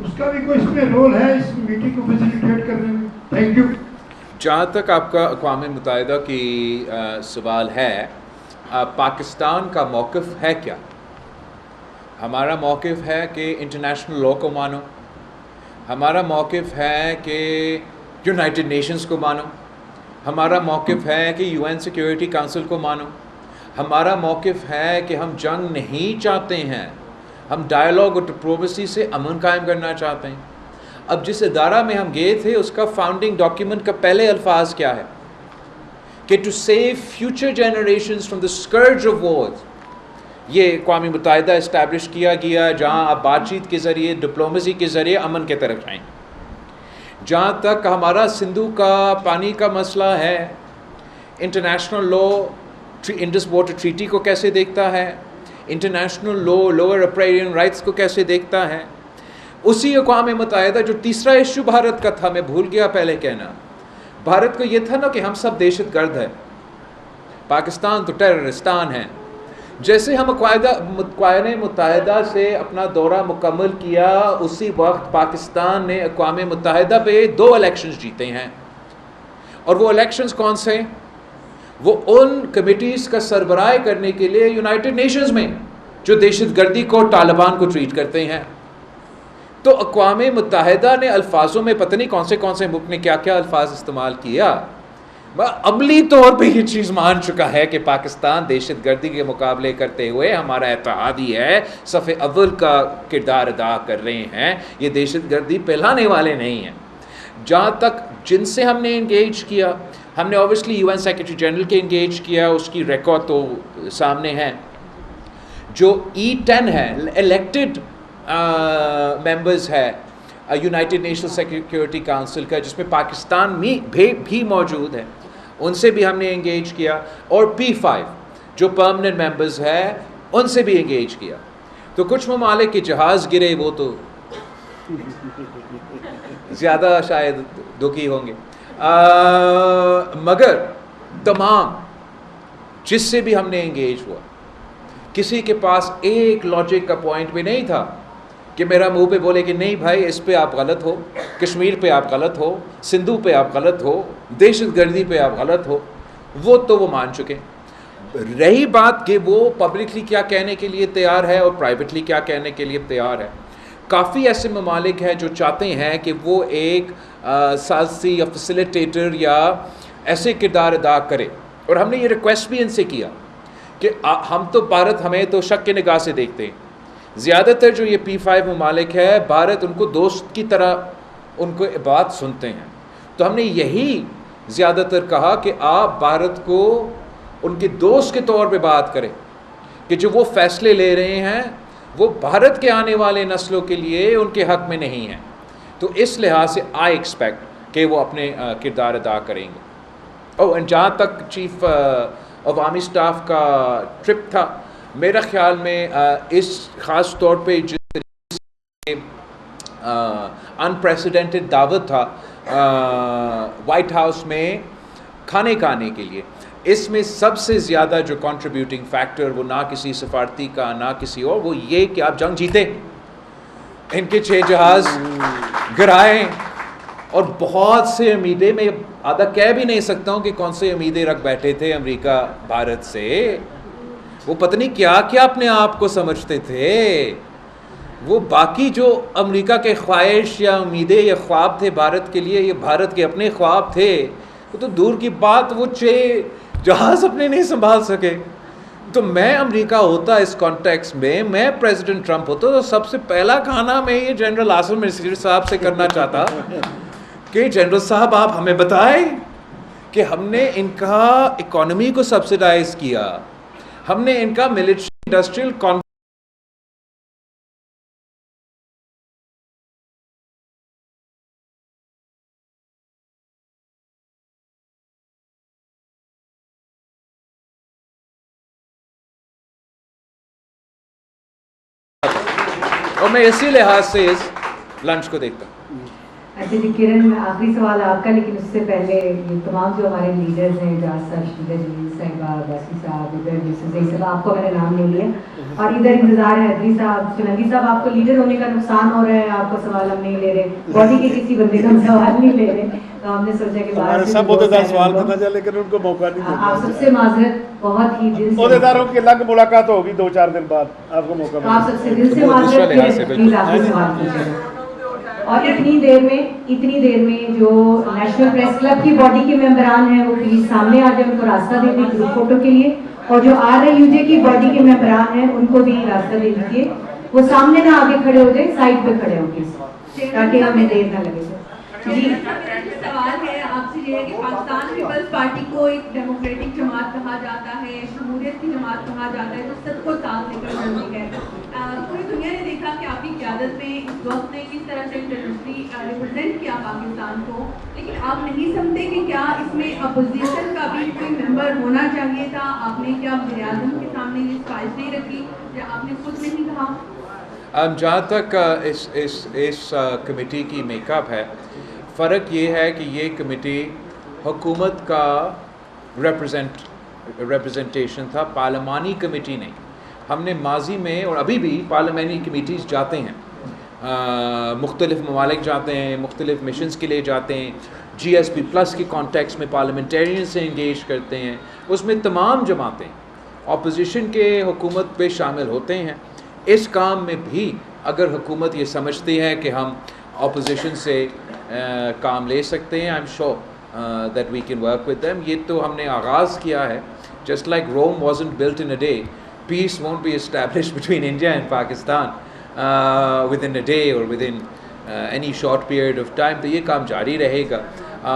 S5: اس کا بھی کوئی اس میں رول ہے اس میٹنگ کو فیسیلیٹیٹ کرنے میں؟ Thank you.
S1: جہاں تک آپ کا اقوام متحدہ کی سوال ہے، پاکستان کا موقف ہے کیا؟ ہمارا موقف ہے کہ انٹرنیشنل لاء کو مانو، ہمارا موقف ہے کہ یونائٹڈ نیشنز کو مانو، ہمارا موقف ہے کہ یو این سیکیورٹی کونسل کو مانو، ہمارا موقف ہے کہ ہم جنگ نہیں چاہتے ہیں، ہم ڈائیلاگ اور ڈپلومیسی سے امن قائم کرنا چاہتے ہیں. اب جس ادارہ میں ہم گئے تھے اس کا فاؤنڈنگ ڈاکیومنٹ کا پہلے الفاظ کیا ہے کہ to save future generations from the scourge of wars. یہ اقوام متحدہ اسٹیبلش کیا گیا جہاں آپ بات چیت کے ذریعے، ڈپلومیسی کے ذریعے امن کے طرف جائیں. جہاں تک ہمارا سندھو کا پانی کا مسئلہ ہے، international law Indus water treaty کو کیسے دیکھتا ہے، انٹرنیشنل لاء لوور اپریرین رائٹس کو کیسے دیکھتا ہے. اسی اقوام متحدہ جو تیسرا ایشو بھارت کا تھا، میں بھول گیا پہلے کہنا، بھارت کو یہ تھا نا کہ ہم سب دہشت گرد ہیں، پاکستان تو ٹیررستان ہے. جیسے ہم اقوام متحدہ سے اپنا دورہ مکمل کیا، اسی وقت پاکستان نے اقوام متحدہ پہ 2 الیکشنز جیتے ہیں. اور وہ الیکشنز کون سے؟ وہ ان کمیٹیز کا سربراہ کرنے کے لیے یونائٹڈ نیشنز میں جو دہشت گردی کو، طالبان کو ٹریٹ کرتے ہیں. تو اقوام متحدہ نے الفاظوں میں پتہ نہیں کون سے ملک نے کیا کیا الفاظ استعمال کیا، عملی طور پہ یہ چیز مان چکا ہے کہ پاکستان دہشت گردی کے مقابلے کرتے ہوئے ہمارا اتحادی ہے، صف اول کا کردار ادا کر رہے ہیں، یہ دہشت گردی پھیلانے والے نہیں ہیں. جہاں تک جن سے ہم نے انگیج کیا، ہم نے obviously U N secretary general کے انگیج کیا، اس کی ریکارڈ تو سامنے ہے. جو E10 ہے، الیکٹڈ ممبرز ہے یونائٹڈ نیشنل سیکیورٹی کونسل کا، جس میں پاکستان بھی موجود ہے، ان سے بھی ہم نے انگیج کیا. اور P5 جو پرماننٹ ممبرز ہے ان سے بھی انگیج کیا. تو کچھ ممالک کے جہاز گرے، وہ تو زیادہ شاید دکھی ہوں گے، مگر تمام جس سے بھی ہم نے انگیج ہوا، کسی کے پاس ایک لاجک کا پوائنٹ بھی نہیں تھا کہ میرا منہ پہ بولے کہ نہیں بھائی اس پہ آپ غلط ہو، کشمیر پہ آپ غلط ہو، سندھو پہ آپ غلط ہو، دہشت گردی پہ آپ غلط ہو. وہ مان چکے. رہی بات کہ وہ پبلکلی کیا کہنے کے لیے تیار ہے اور پرائیویٹلی کیا کہنے کے لیے تیار ہے، کافی ایسے ممالک ہیں جو چاہتے ہیں کہ وہ ایک سازی یا فیسیلیٹیٹر یا ایسے کردار ادا کرے. اور ہم نے یہ ریکویسٹ بھی ان سے کیا کہ ہم تو بھارت، ہمیں تو شک کی نگاہ سے دیکھتے ہیں. زیادہ تر جو یہ P5 ممالک ہے، بھارت ان کو دوست کی طرح ان کو بات سنتے ہیں. تو ہم نے یہی زیادہ تر کہا کہ آپ بھارت کو ان کے دوست کے طور پہ بات کریں کہ جو وہ فیصلے لے رہے ہیں وہ بھارت کے آنے والے نسلوں کے لیے ان کے حق میں نہیں ہیں. تو اس لحاظ سے آئی ایکسپیکٹ کہ وہ اپنے کردار ادا کریں گے. اور جہاں تک چیف عوامی اسٹاف کا ٹرپ تھا، میرا خیال میں اس خاص طور پہ جس طریقے سے انپریسیڈنٹڈ دعوت تھا وائٹ ہاؤس میں کھانے کے لیے، اس میں سب سے زیادہ جو کنٹریبیوٹنگ فیکٹر وہ نہ کسی سفارتی کا نہ کسی اور، وہ یہ کہ آپ جنگ جیتے، ان کے 6 جہاز گرائے اور بہت سے امیدیں، میں آدھا کہہ بھی نہیں سکتا ہوں کہ کون سے امیدیں رکھ بیٹھے تھے امریکہ بھارت سے. وہ پتہ نہیں کیا کیا اپنے آپ کو سمجھتے تھے. وہ باقی جو امریکہ کے خواہش یا امیدیں یا خواب تھے بھارت کے لیے، یہ بھارت کے اپنے خواب تھے. وہ تو دور کی بات، وہ 6 جہاز اپنے نہیں سنبھال سکے. تو میں امریکہ ہوتا اس کانٹیکس میں پریزیڈنٹ ٹرمپ ہوتا تو سب سے پہلا کھانا میں یہ جنرل عاصم منصور صاحب سے کرنا چاہتا کہ جنرل صاحب آپ ہمیں بتائیں کہ ہم نے ان کا اکانومی کو سبسیڈائز کیا، ہم نے ان کا ملٹری انڈسٹریل اور میں اسی لحاظ سے اس لنچ کو دیکھتا ہوں.
S3: اچھا جی کرن، آخری سوال آپ کا، لیکن اس سے پہلے یہ تمام جو ہمارے لیڈرز ہیں، جاز صاحب، شیلا جلیل صاحبہ، باسی صاحب، ابراہیم یوسف صاحب، آپ کو میں نے نام نہیں لیا، اور ادھر انتظار ہے حیدری صاحب فلنگی صاحب آپ کو لیڈر ہونے کا نقصان ہو رہا ہے, آپ کا سوال ہم نہیں لے رہے, باڈی کے کسی بندے کا ہم سوال نہیں لے رہے, تو ہم نے سوچا کہ
S2: ہمارے سب عہدیدار سوال کرنا چاہے لیکن ان کو موقع نہیں دیتے.
S3: آپ سب سے معذرت, بہت ہی دل سے
S2: عہدیداروں کی الگ ملاقات ہوگی 2-4 دن بعد, آپ کو موقع ملے گا.
S3: آپ سب سے دل سے معذرت, پلیز آپ کو سوال کیجیے. اور اتنی دیر میں جو نیشنل پریس کلب کی باڈی کے ممبران ہیں وہ پلیز سامنے آ جائیں, ان کو راستہ دے دیں گروپ فوٹو کے لیے, اور جو RIUJ کی باڈی کے ممبران ہیں ان کو بھی راستہ دے دیجیے, وہ سامنے نہ آگے کھڑے ہو جائیں, سائڈ پہ کھڑے ہو پلیز, تاکہ ہمیں دیر نہ لگے. جی
S8: سوال ہے آپ سے یہ ہے کہ پاکستان پیپلز پارٹی کو ایک ڈیموکریٹک جماعت کہا جاتا ہے, جمہوریت کی جماعت کہا جاتا ہے, تو سب کو ساتھ لے کر چلتی ہے. پوری دنیا نے دیکھا کہ آپ کی قیادت میں اس وقت نے کس طرح سے انٹرنیشنلی ریپرزینٹ کیا پاکستان کو, لیکن آپ نہیں سمجھتے کہ کیا اس میں اپوزیشن کا بھی کوئی ممبر ہونا چاہیے تھا؟ آپ نے کیا وزیر اعظم کے سامنے یہ خواہش نہیں رکھی یا آپ نے خود نہیں کہا؟
S1: جہاں تک اس کمیٹی کی میک اپ ہے, فرق یہ ہے کہ یہ کمیٹی حکومت کا ریپرزنٹیشن تھا, پارلیمانی کمیٹی نہیں. ہم نے ماضی میں اور ابھی بھی پارلیمانی کمیٹیز جاتے ہیں, مختلف ممالک جاتے ہیں, مختلف مشنز کے لیے جاتے ہیں, GSP+ کی کانٹیکس میں پارلیمنٹیرین سے انگیج کرتے ہیں, اس میں تمام جماعتیں اپوزیشن کے حکومت پہ شامل ہوتے ہیں. اس کام میں بھی اگر حکومت یہ سمجھتی ہے کہ ہم اپوزیشن سے کام لے سکتے ہیں, I am sure that we can work with them. یہ تو ہم نے آغاز کیا ہے, just like Rome wasn't built in a day, peace won't be established between India and Pakistan within a day or within any short period of time. تو یہ کام جاری رہے گا.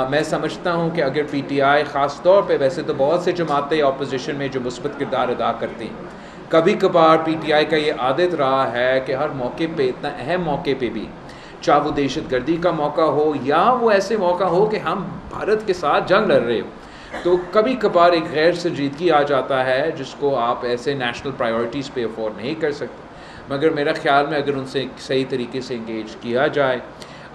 S1: میں سمجھتا ہوں کہ اگر PTI خاص طور پہ, ویسے تو بہت سے جماعتیں اپوزیشن میں جو مثبت کردار ادا کرتی ہیں, کبھی کبھار PTI کا یہ عادت رہا ہے کہ ہر موقع پہ, اتنا اہم موقع پہ بھی, چاہے وہ دہشت گردی کا موقع ہو یا وہ ایسے موقع ہو کہ ہم بھارت کے ساتھ جنگ لڑ رہے ہو, تو کبھی کبھار ایک غیر سنجیدگی آ جاتا ہے جس کو آپ ایسے نیشنل پرائیورٹیز پہ افورڈ نہیں کر سکتے. مگر میرا خیال میں اگر ان سے صحیح طریقے سے انگیج کیا جائے,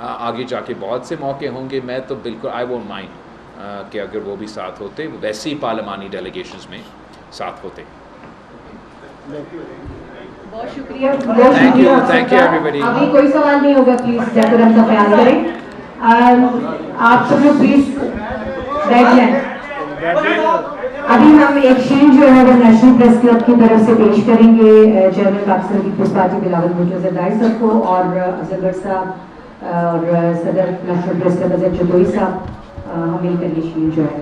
S1: آگے جا کے بہت سے موقع ہوں گے. میں تو بالکل آئی وونٹ مائنڈ کہ اگر وہ بھی ساتھ ہوتے, ویسے ہی پارلیمانی ڈیلیگیشنز میں ساتھ ہوتے.
S3: بہت شکریہ.
S1: Thank you every.
S3: ابھی کوئی سوال نہیں ہوگا, پلیز ڈیکورم کا خیال کریں. آپ سب لوگ پلیز بیٹھ جائیں. ابھی ہم ایک شین جو ہے وہ نیشنل پریس کلب کی طرف سے پیش کریں گے چیئرمین پاکستان پیپلز پارٹی بلاول بھٹو زرداری صاحب کو, اور اظہر بٹ صاحب اور صدر national press club Azhar Chaudhry sahib, ہم مل کر یہ شین جو ہے